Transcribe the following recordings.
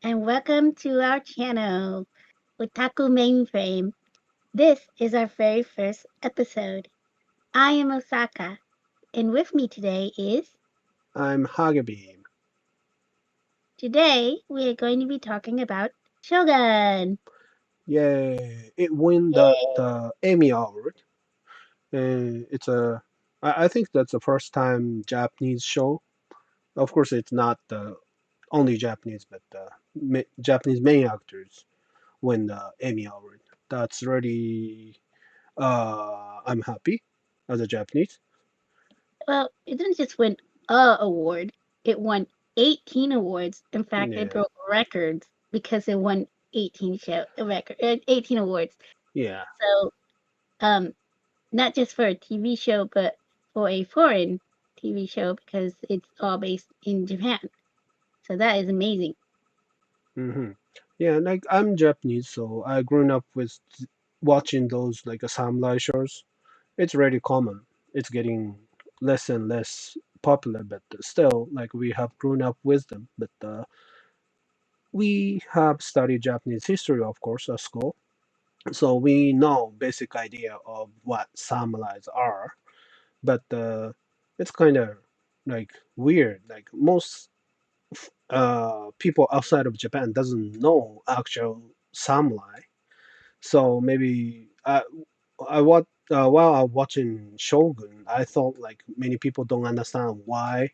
and welcome to our channel, Otaku Mainframe. This is our very first episode. I am Osaka, and with me today is. I'm Hagebeam. Today we are going to be talking about Shogun. Yay! It won the Yay! Emmy Award, and I think that's the first time Japanese show. Of course, it's not the only Japanese, but Japanese main actors win the Emmy Award. That's really I'm happy as a Japanese. Well, it didn't just win a award; it won 18 awards. In fact, it Yeah, broke records because it won 18 awards. yeah. So, um, not just for a TV show, but for a foreign TV show because it's all based in Japan. So that is amazing. hmm Yeah, like I'm Japanese, so I grown up with watching those like samurai shows. It's really common. It's getting less and less popular, but still, like we have grown up with them. But we have studied Japanese history, of course, at school, so we know basic idea of what samurais are. But it's kind of like weird. Like most people outside of Japan doesn't know actual samurai. So maybe while I'm watching Shogun, I thought like many people don't understand why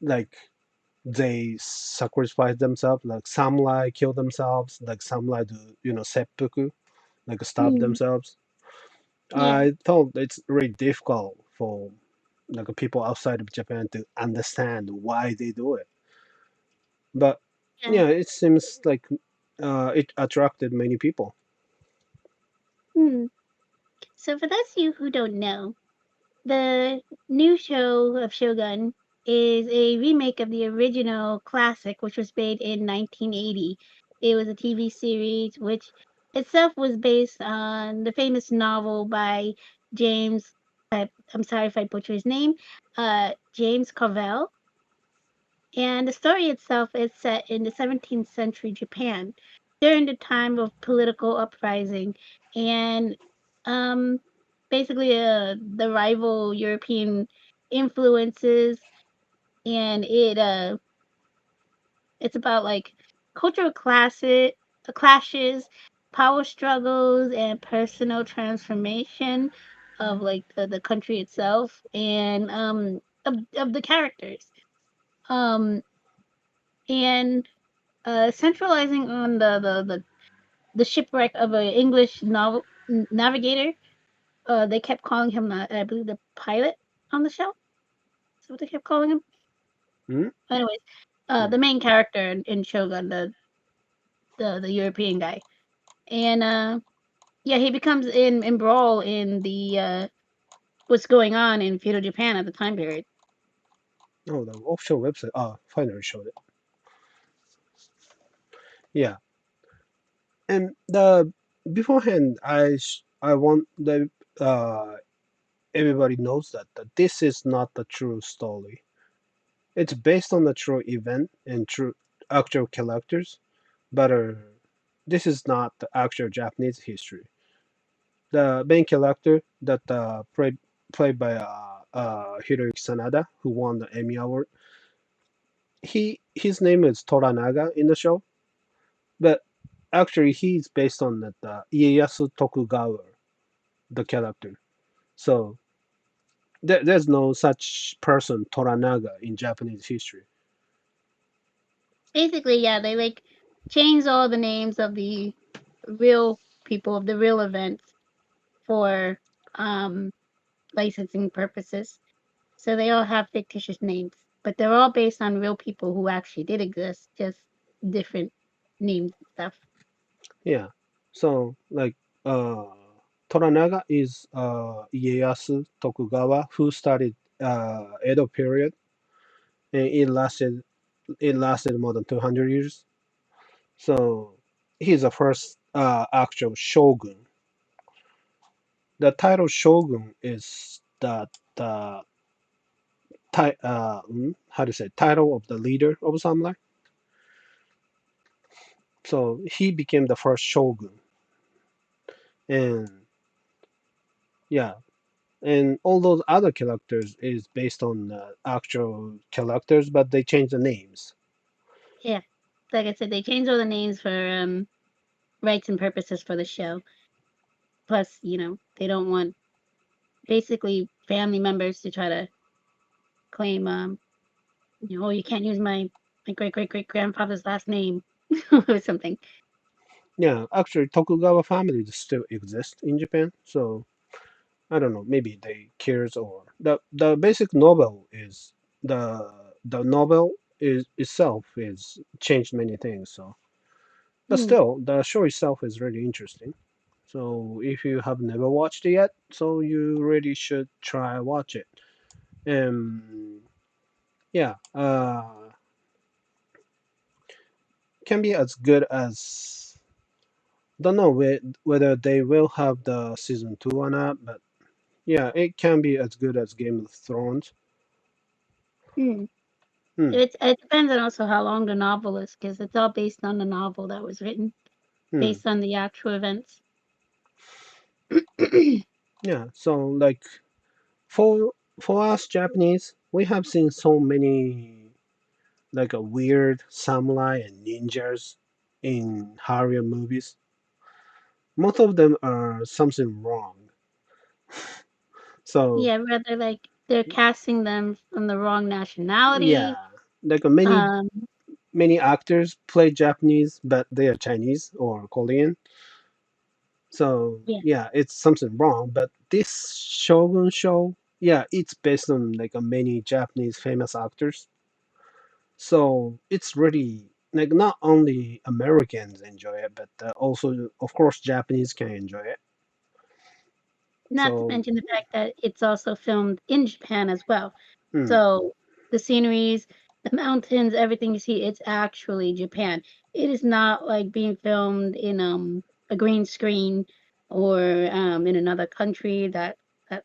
like they sacrifice themselves, like samurai kill themselves, like samurai do seppuku, like stab Mm, themselves. yeah, I thought it's really difficult for like people outside of Japan to understand why they do it. But yeah. yeah, it seems like it attracted many people. Hmm. So for those of you who don't know, the new show of Shogun is a remake of the original classic, which was made in 1980. It was a TV series which itself was based on the famous novel by James. I'm sorry if I butcher his name. James Carvell. And the story itself is set in the 17th century Japan during the time of political uprising and um, basically the rival European influences. And it's about like cultural clashes, power struggles, and personal transformation of like the country itself and of the characters. Um, and centralizing on the shipwreck of an English navigator. They kept calling him, I believe, the pilot on the show. That's what they kept calling him. Hmm? Anyways, Yeah. the main character in Shogun, the European guy, and yeah, he becomes embroiled in the what's going on in feudal Japan at the time period. Oh, the official website. Finally showed it. Yeah, and the beforehand, I want the uh everybody knows that this is not the true story. It's based on the true event and true actual characters, but this is not the actual Japanese history. The main character that played by Hiroyuki Sanada, who won the Emmy Award, his name is Toranaga in the show, but actually he's based on the Ieyasu Tokugawa, the character. So there's no such person Toranaga in Japanese history. Basically, yeah, they like changed all the names of the real people of the real events for um licensing purposes. So they all have fictitious names, but they're all based on real people who actually did exist, just different names and stuff. Yeah. So like uh Toranaga is Ieyasu Tokugawa who started Edo period, and it lasted more than 200 years. So he's the first actual shogun. The title shogun is the how to say title of the leader of samurai. So he became the first shogun, and yeah, and all those other characters is based on actual characters, but they changed the names. Yeah. Like I said, they changed all the names for rights and purposes for the show. Plus, they don't want basically family members to try to claim oh, you can't use my great great great grandfather's last name or something. Yeah, actually, Tokugawa families still exist in Japan, so I don't know. Maybe they cares or the basic novel is the novel is itself is changed many things. So, but Hmm. still, the show itself is really interesting. So if you have never watched it yet, so you really should try watch it. Yeah, can be as good as don't know whether they will have the season two or not, but yeah, it can be as good as Game of Thrones. Hmm. Hmm. It depends on also how long the novel is, because it's all based on the novel that was written, Hmm. based on the actual events. Yeah. So like for for us Japanese, we have seen so many like a weird samurai and ninjas in Harrier movies. Most of them are something wrong. So Yeah, rather like they're casting them from the wrong nationality. yeah, like many Um, many actors play Japanese, but they are Chinese or Korean. So yeah, yeah, it's something wrong. But this Shogun show, yeah, it's based on like a many Japanese famous actors. So it's really like not only Americans enjoy it, but also of course Japanese can enjoy it. not to So mention the fact that it's also filmed in Japan as well. hmm, So the sceneries, the mountains, everything you see, it's actually Japan. It is not like being filmed in a green screen or in another country that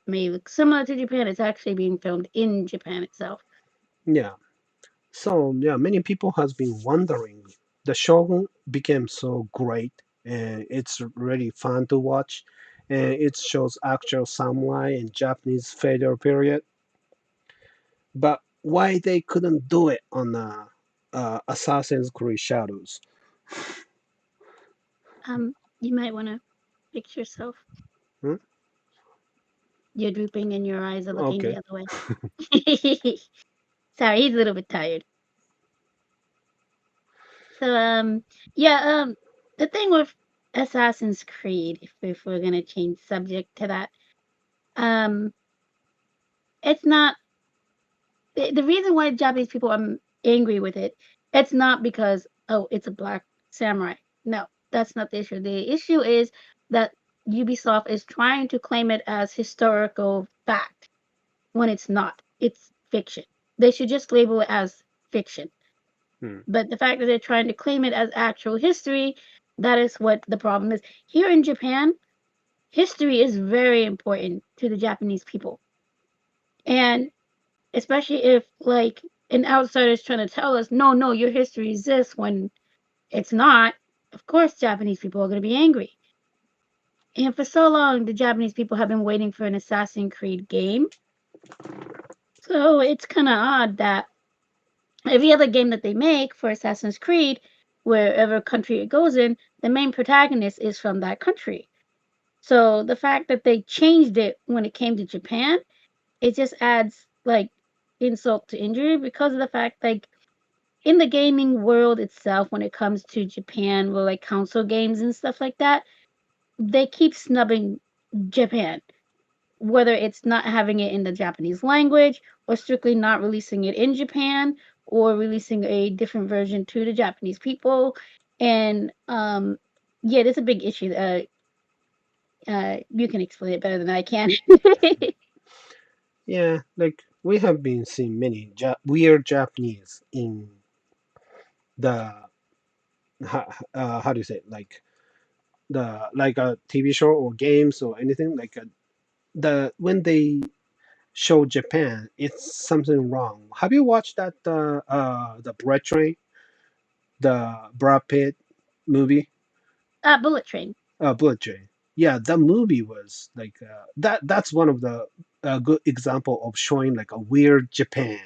may look similar to Japan. It's actually being filmed in Japan itself. yeah. So yeah, many people has been wondering. The Shogun became so great, and it's really fun to watch, and it shows actual samurai and Japanese feudal period. But why they couldn't do it on Assassin's Creed Shadows? You might want to fix yourself. Hmm? You're drooping and your eyes are looking the Okay. other way. Sorry, he's a little bit tired. So yeah, the thing with Assassin's Creed, if we're gonna change subject to that, um it's not the reason why Japanese people are angry with it, it's not because oh, it's a black samurai. No, that's not the issue. The issue is that Ubisoft is trying to claim it as historical fact when it's not. It's fiction. They should just label it as fiction. Hmm. But the fact that they're trying to claim it as actual history, that is what the problem is. Here in Japan, history is very important to the Japanese people. And especially if like an outsider is trying to tell us, no, no, your history is this when it's not, of course Japanese people are going to be angry. And for so long, the Japanese people have been waiting for an Assassin's Creed game. So it's kind of odd that every other game that they make for Assassin's Creed, wherever country it goes in, the main protagonist is from that country. So the fact that they changed it when it came to Japan, it just adds like insult to injury because of the fact like in the gaming world itself when it comes to Japan with like console games and stuff like that, they keep snubbing Japan, whether it's not having it in the Japanese language or strictly not releasing it in Japan or releasing a different version to the Japanese people. And yeah, that's a big issue. You can explain it better than I can. Yeah, like we have been seeing many weird Japanese in the how do you say it? Like the like a TV show or games or anything like the when they show Japan, it's something wrong. Have you watched that the Bread Train, the Brad Pitt? movie, Bullet Train. Bullet Train. Yeah, that movie was like that. That's one of the good example of showing like a weird Japan.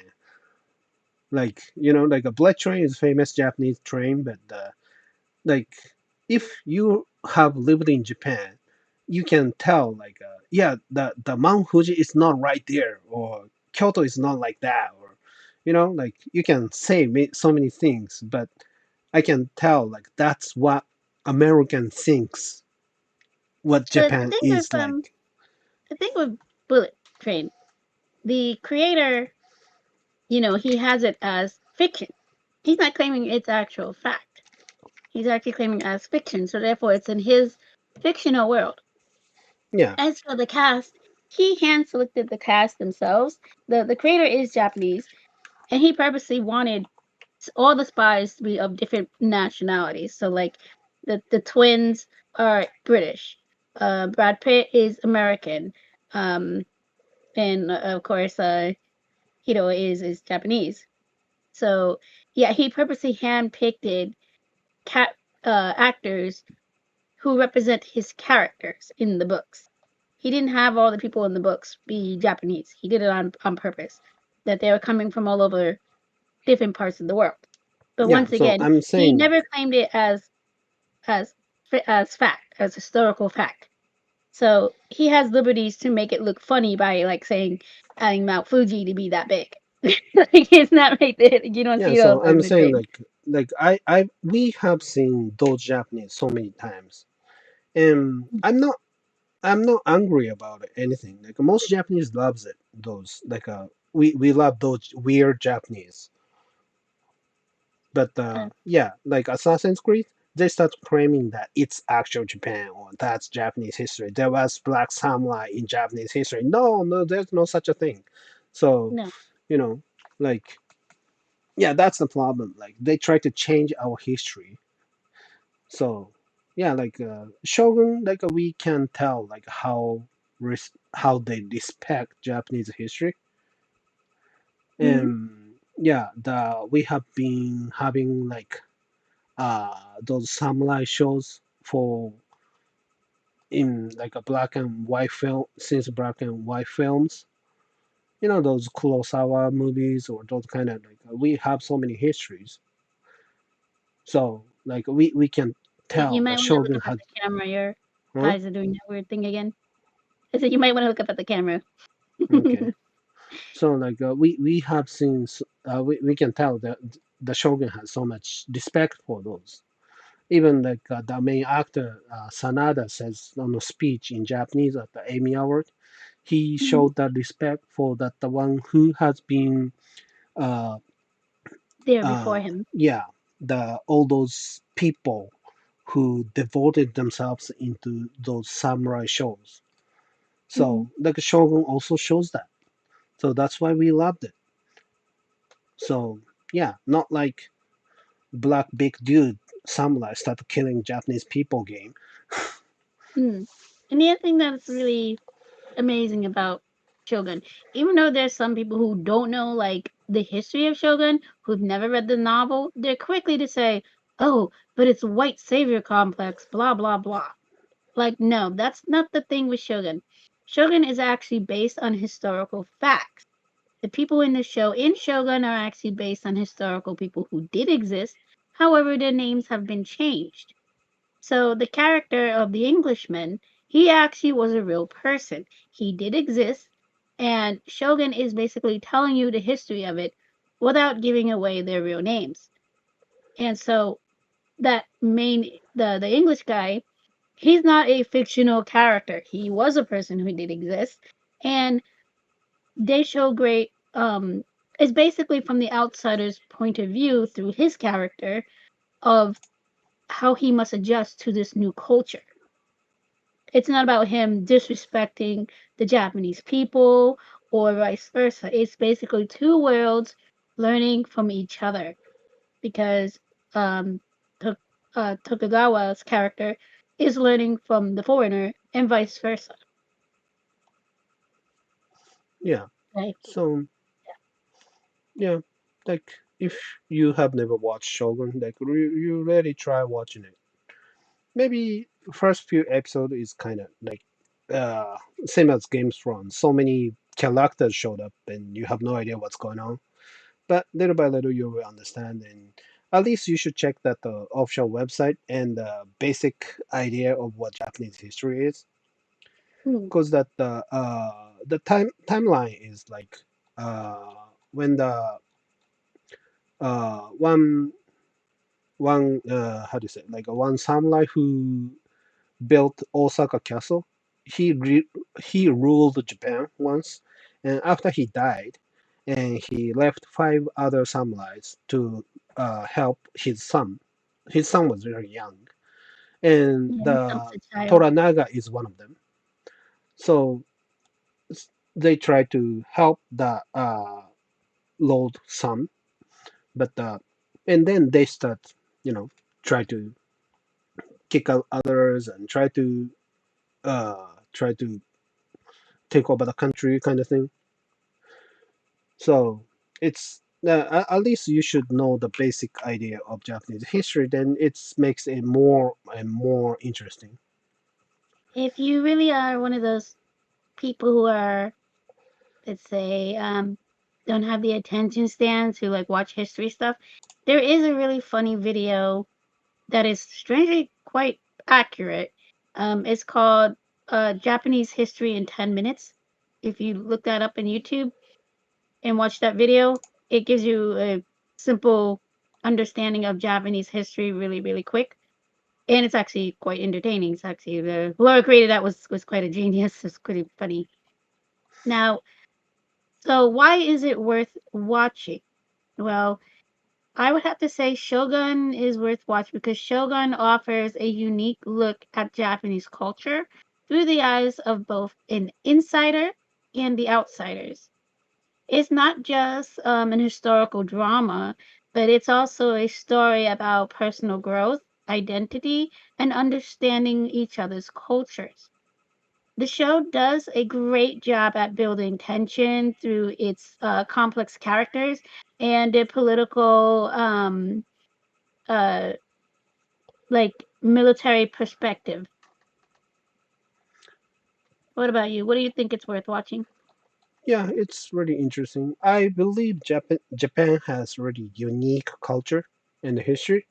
Like like a Bullet Train is famous Japanese train, but like if you have lived in Japan, you can tell like yeah, the Mount Fuji is not right there, or Kyoto is not like that, or like you can say so many things, but I can tell like that's what American thinks what But Japan is like. the thing with Bullet Train, the creator, he has it as fiction. He's not claiming it's actual fact. He's actually claiming it as fiction, so therefore it's in his fictional world. Yeah, As for the cast, he hand selected the cast themselves. The creator is Japanese, and he purposely wanted all the spies to be of different nationalities. So like the twins are British. Brad Pitt is American. Um, and of course, Hiro is Japanese. So yeah, he purposely handpicked cat actors who represent his characters in the books. He didn't have all the people in the books be Japanese. He did it on purpose, that they were coming from all over different parts of the world. But yeah. once So again, I'm he saying never like claimed it as as fact, as historical fact. So he has liberties to make it look funny by like saying adding Mount Fuji to be that big. Like it's not right there. You don't yeah. see those So in I'm the saying train. like I we have seen those Japanese so many times, and I'm not angry about it, anything. Like most Japanese loves it. Those like we love those weird Japanese. But yeah, like Assassin's Creed, they start claiming that it's actual Japan or that's Japanese history. There was black samurai in Japanese history. No, no, there's no such a thing. So, No. you know, like yeah, that's the problem. Like they try to change our history. So yeah, like Shogun, like we can tell like how they respect Japanese history. Hmm. And yeah, the we have been having like those samurai shows for in like a black and white film since black and white films. Those Kurosawa movies or those kind of like we have so many histories. So like we can You tell might that want to look Shogun up at had. the camera. Your Huh? eyes are doing that weird thing again. I said you might want to look up at the camera. Okay. So like we have seen we can tell that the Shogun has so much respect for those. Even like the main actor Sanada says on a speech in Japanese at the Emmy Award, he Mhm. showed that respect for that the one who has been uh There before him. yeah, the all those people who devoted themselves into those samurai shows. Hmm. So like Shogun also shows that. So that's why we loved it. So yeah, not like black big dude samurai start killing Japanese people game. Mm. And the other thing that's really amazing about Shogun, even though there's some people who don't know like the history of Shogun, who've never read the novel, they're quickly to say, "Oh, but it's white savior complex, blah blah blah." Like, no, that's not the thing with Shogun. Shogun is actually based on historical facts. The people in the show in Shogun are actually based on historical people who did exist. However, their names have been changed. So the character of the Englishman, he actually was a real person. He did exist, and Shogun is basically telling you the history of it without giving away their real names. And so that the English guy, he's not a fictional character. He was a person who did exist, and they show great it's basically from the outsider's point of view through his character of how he must adjust to this new culture. It's not about him disrespecting the Japanese people or vice versa. It's basically two worlds learning from each other because um, Tokugawa's character is learning from the foreigner and vice versa. Yeah. Right? So yeah, like if you have never watched Shogun, like you really try watching it. maybe first few episode is kind of like uh same as Games Thrones. So many characters showed up and you have no idea what's going on. But little by little you will understand, and at least you should check that the official website and the basic idea of what Japanese history is. Mm, Because that the timeline is like uh when the one how do you say, like one samurai who built Osaka Castle. He ruled Japan once, and after he died, and he left five other samurais to help his son. His son was very young, and yeah, he helps the a child. Toranaga is one of them. So they try to help the Lord son, but and then they start, you know, try to kick out others and try to take over the country kind of thing. So it's at least you should know the basic idea of Japanese history. Then it makes it more and more interesting. If you really are one of those people who are, let's say, don't have the attention span to like watch history stuff, there is a really funny video that is strangely quite accurate. It's called Japanese History in 10 Minutes. If you look that up on YouTube and watch that video, it gives you a simple understanding of Japanese history really, really quick. And it's actually quite entertaining. It's actually the whoever created that was quite a genius. It's pretty funny. Now, so why is it worth watching? Well, I would have to say Shogun is worth watching because Shogun offers a unique look at Japanese culture through the eyes of both an insider and the outsiders. It's not just an historical drama, but it's also a story about personal growth, identity, and understanding each other's cultures. The show does a great job at building tension through its complex characters and the political uh like military perspective. What about you? What do you think it's worth watching? Yeah, it's really interesting. I believe Japan has really unique culture and history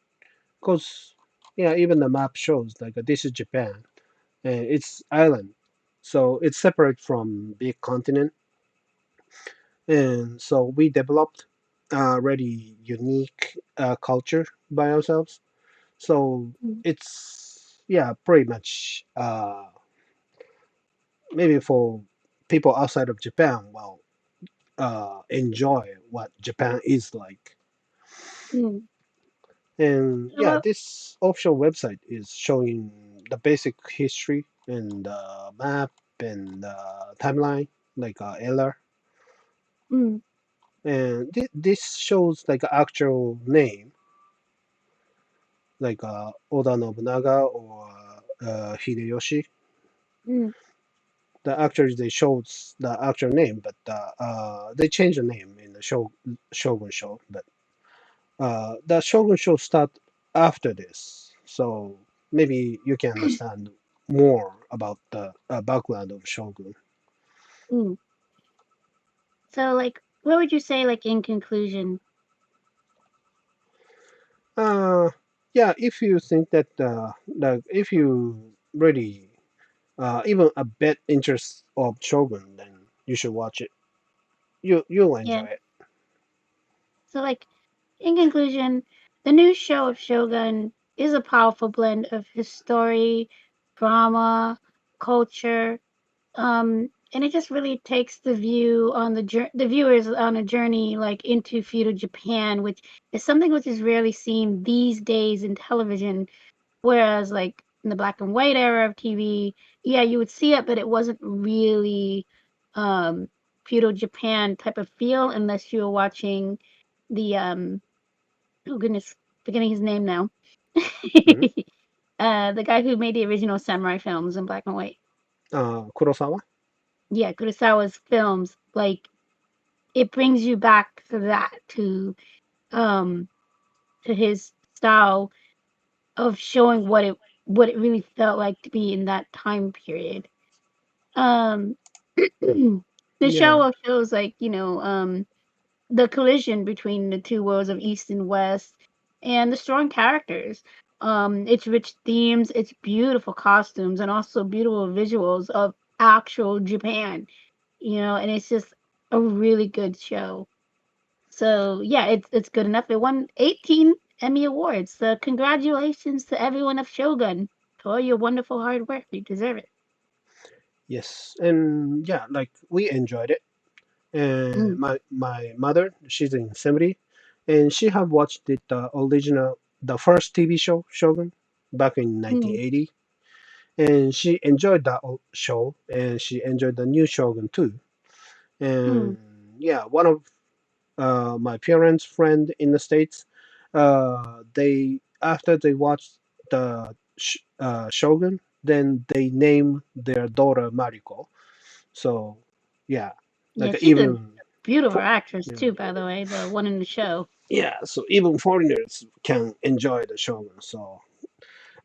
because yeah, even the map shows like this is Japan and it's island, so it's separate from big continent, and so we developed a really unique culture by ourselves. So Mm, it's yeah, pretty much maybe for people outside of Japan, well, enjoy what Japan is like. mm. And So yeah, about this official website is showing the basic history and map and timeline, like Eller. mm, And this shows like actual name, like Oda Nobunaga or Hideyoshi. mm, The actually they showed the actual name, but they changed the name in the Shogun show. But the Shogun show start after this, so maybe you can understand more about the background of Shogun. mm. So like what would you say like in conclusion? Uh, yeah, if you think that like if you really even a bit interest of Shogun, then you should watch it. You'll Yeah. enjoy it. So like in conclusion, the new show of Shogun is a powerful blend of his story, drama, culture, and it just really takes the viewers on a journey like into feudal Japan, which is something which is rarely seen these days in television. Whereas like in the black and white era of TV, yeah, you would see it, but it wasn't really um feudal Japan type of feel unless you were watching the oh goodness, forgetting his name now. Mhm. The guy who made the original samurai films in black and white. Kurosawa. Yeah, Kurosawa's films, like it brings you back to that, um to his style of showing what it really felt like to be in that time period. Um, the Yeah. show shows like, the collision between the two worlds of East and West and the strong characters. Its rich themes, its beautiful costumes, and also beautiful visuals of actual Japan, and it's just a really good show. So yeah, it's good enough. It won 18 Emmy Awards. So congratulations to everyone of Shogun for all your wonderful hard work. You deserve it. Yes. And yeah, like we enjoyed it. And Mm, my mother, she's in 70, and she have watched it the first TV show Shogun back in mm, 1980, and she enjoyed that show, and she enjoyed the new Shogun too. mm. And yeah, one of my parents' friend in the States, they after they watched the Shogun, then they name their daughter Mariko. So yeah, Yeah, like she's a even beautiful for, actress yeah, too, by the way, the one in the show. yeah, so even foreigners can enjoy the Shogun. So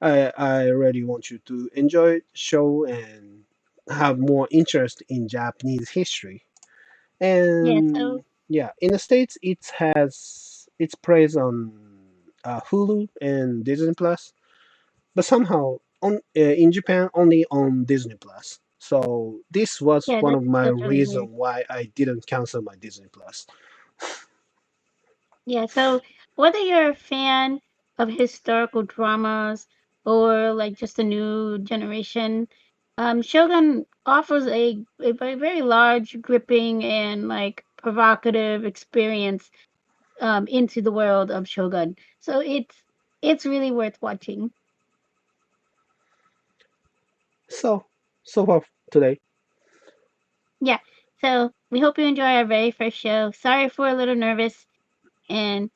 I really want you to enjoy the show and have more interest in Japanese history. Yeah, so And yeah, in the States, it's praised on Hulu and Disney Plus, but somehow in Japan only on Disney Plus. So this was yeah, one of my that's really weird. reason why I didn't cancel my Disney Plus. Yeah, so whether you're a fan of historical dramas or like just a new generation, Shogun offers a very large, gripping, and like provocative experience into the world of Shogun. So it's really worth watching. So so far today, Yeah. So we hope you enjoy our very first show. Sorry if we're a little nervous and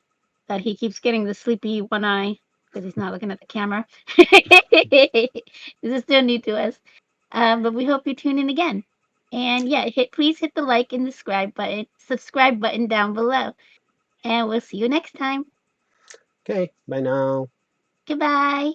that he keeps getting the sleepy one eye because he's not looking at the camera. This is still new to us. But we hope you tune in again. And yeah, please hit the like and subscribe button down below. And we'll see you next time. okay, bye now. Goodbye.